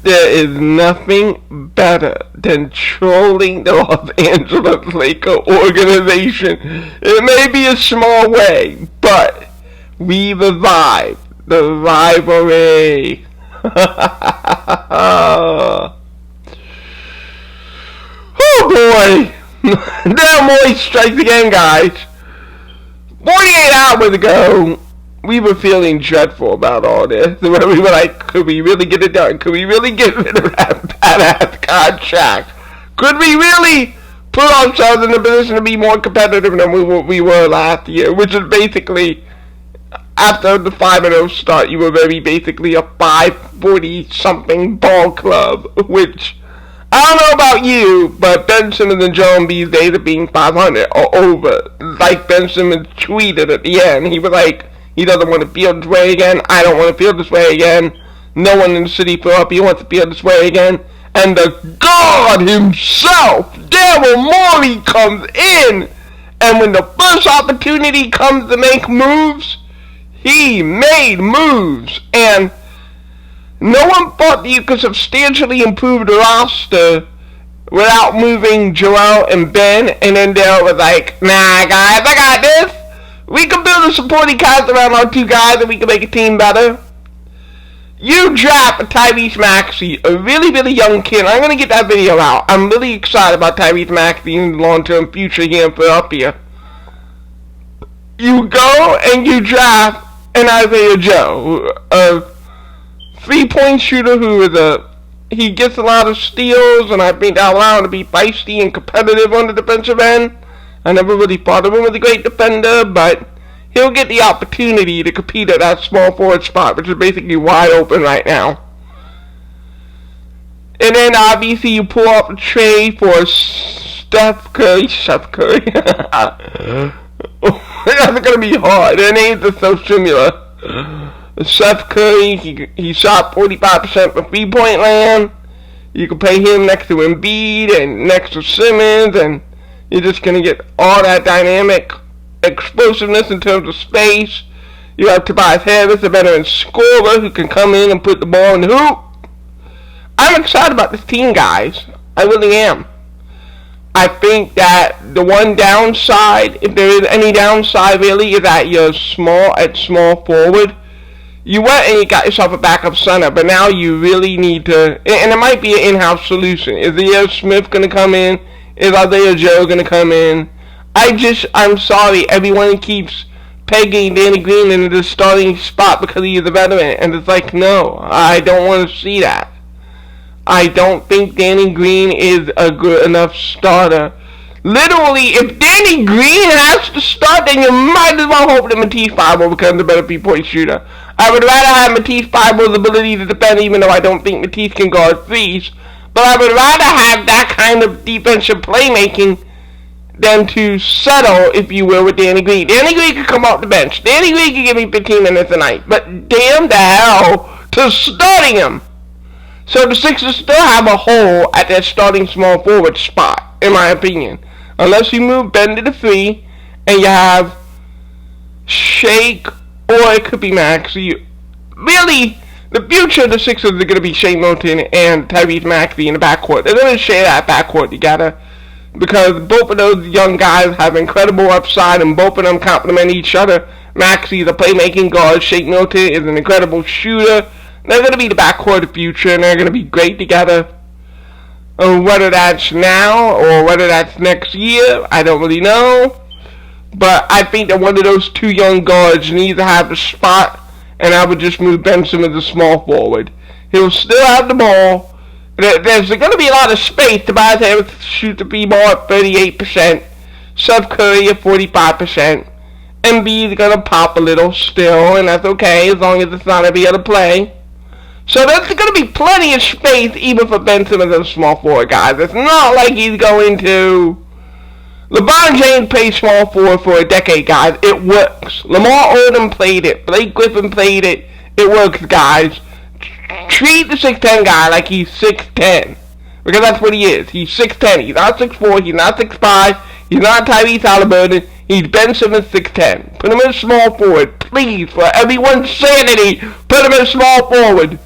There is nothing better than trolling the Los Angeles Lakers organization. It may be a small way, but we revive the rivalry. Oh boy! Daryl Morey strikes again, guys. 48 hours ago, we were feeling dreadful about all this. We were like, could we really get it done? Could we really get rid of that badass contract? Could we really put ourselves in a position to be more competitive than we were last year? Which is basically, after the 5-0 start, you were very basically a 540-something ball club, which, I don't know about you, but Ben Simmons and Joel Embiid's days of being 500 are over. Like Ben Simmons tweeted at the end, he was like, he doesn't want to feel this way again. I don't want to feel this way again. No one in the city of Philadelphia wants to feel this way again. And the God himself, Daryl Morey, comes in. And when the first opportunity comes to make moves, he made moves. And no one thought that you could substantially improve the roster without moving Joel and Ben. And then Daryl was like, nah, guys, I got this. We can build a supporting cast around our two guys and we can make a team better. You draft Tyrese Maxey, a really, really young kid. I'm going to get that video out. I'm really excited about Tyrese Maxey and the long-term future here in Philadelphia. You go and you draft an Isaiah Joe, a 3-point shooter he gets a lot of steals, and I think that allows him to be feisty and competitive on the defensive end. I never really thought of him as a great defender, but he'll get the opportunity to compete at that small forward spot, which is basically wide open right now. And then obviously you pull off a trade for Steph Curry. That's going to be hard. Their names are so similar. Steph Curry, he shot 45% from 3-point land. You can play him next to Embiid and next to Simmons, and you're just going to get all that dynamic explosiveness in terms of space. You have Tobias Harris, a veteran scorer who can come in and put the ball in the hoop. I'm excited about this team, guys. I really am. I think that the one downside, if there is any downside really, is that you're small forward. You went and you got yourself a backup center, but now you really need to, and it might be an in-house solution. Is J.R. Smith going to come in? Is Isaiah Joe going to come in? I'm sorry, everyone keeps pegging Danny Green into the starting spot because he is a veteran, and it's like, no, I don't want to see that. I don't think Danny Green is a good enough starter. Literally, if Danny Green has to start, then you might as well hope that Matisse Thybulle becomes a better 3-point shooter. I would rather have Matisse Thybulle's ability to defend, even though I don't think Matisse can guard threes. But I would rather have that kind of defensive playmaking than to settle, if you will, with Danny Green. Danny Green could come off the bench. Danny Green could give me 15 minutes a night. But damn the hell to starting him. So the Sixers still have a hole at that starting small forward spot, in my opinion. Unless you move Ben to the 3, and you have Shake, or it could be Max. Really, the future of the Sixers is going to be Shake Milton and Tyrese Maxey in the backcourt. They're going to share that backcourt together, because both of those young guys have incredible upside, and both of them complement each other. Maxey is a playmaking guard. Shake Milton is an incredible shooter. They're going to be the backcourt of the future, and they're going to be great together. Whether that's now or whether that's next year, I don't really know. But I think that one of those two young guards needs to have the spot, and I would just move Ben Simmons as a small forward. He'll still have the ball. There's going to be a lot of space. Tobias Harris shoot the B-ball at 38%. Steph Curry at 45%. Embiid's going to pop a little still, and that's okay as long as it's not every other play. So there's going to be plenty of space even for Ben Simmons as a small forward, guys. It's not like he's going to... LeBron James played small forward for a decade, guys. It works. Lamar Odom played it. Blake Griffin played it. It works, guys. Treat the 6'10 guy like he's 6'10. Because that's what he is. He's 6'10. He's not 6'4. He's not 6'5. He's not Tyrese Halliburton. He's Ben Simmons 6'10. Put him in small forward. Please, for everyone's sanity, put him in small forward.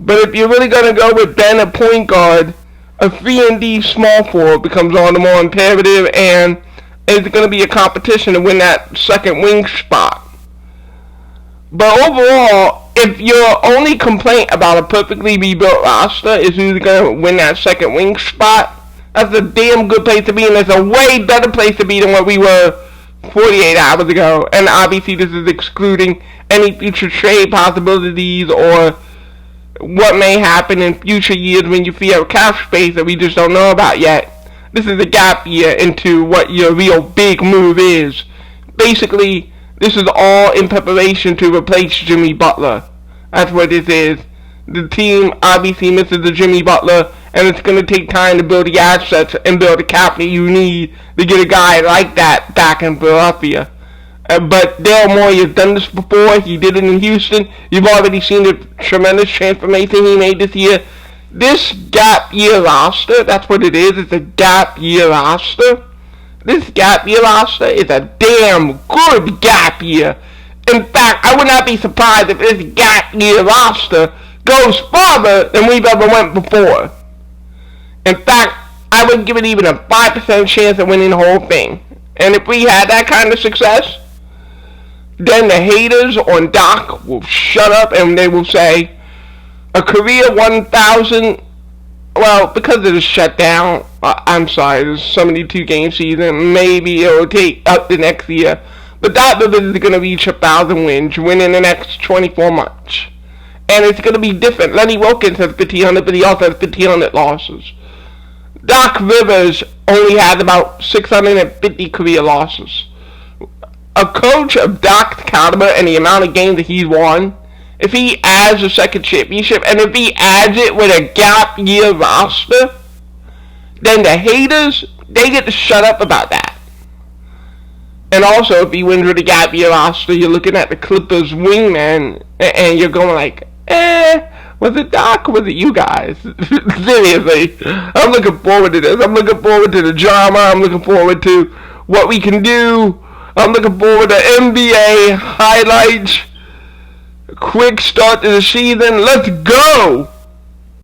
But if you're really going to go with Ben at point guard, a 3-and-D small forward becomes all the more imperative, and it's going to be a competition to win that second wing spot. But overall, if your only complaint about a perfectly rebuilt roster is who's going to win that second wing spot, that's a damn good place to be, and it's a way better place to be than what we were 48 hours ago. And obviously this is excluding any future trade possibilities or what may happen in future years when you free up cap space that we just don't know about yet. This is a gap year into what your real big move is. Basically, this is all in preparation to replace Jimmy Butler. That's what this is. The team obviously misses the Jimmy Butler, and it's going to take time to build the assets and build the capital you need to get a guy like that back in Philadelphia. But Daryl Morey has done this before. He did it in Houston. You've already seen the tremendous transformation he made this year. This gap year roster, that's what it is. It's a gap year roster. This gap year roster is a damn good gap year. In fact, I would not be surprised if this gap year roster goes farther than we've ever went before. In fact, I would give it even a 5% chance of winning the whole thing. And if we had that kind of success, then the haters on Doc will shut up and they will say, a career 1,000, well, because of the shutdown, I'm sorry, there's so many 2-game season, maybe it'll take up the next year, but Doc Rivers is going to reach 1,000 wins within the next 24 months. And it's going to be different. Lenny Wilkins has 1,500, but he also has 1,500 losses. Doc Rivers only has about 650 career losses. A coach of Doc's caliber and the amount of games that he's won, if he adds a second championship, and if he adds it with a gap year roster, then the haters, they get to shut up about that. And also, if he wins with a gap year roster, you're looking at the Clippers wingman, and you're going like, was it Doc or was it you guys? Seriously, I'm looking forward to this. I'm looking forward to the drama. I'm looking forward to what we can do. I'm looking forward to NBA highlights. Quick start to the season. Let's go!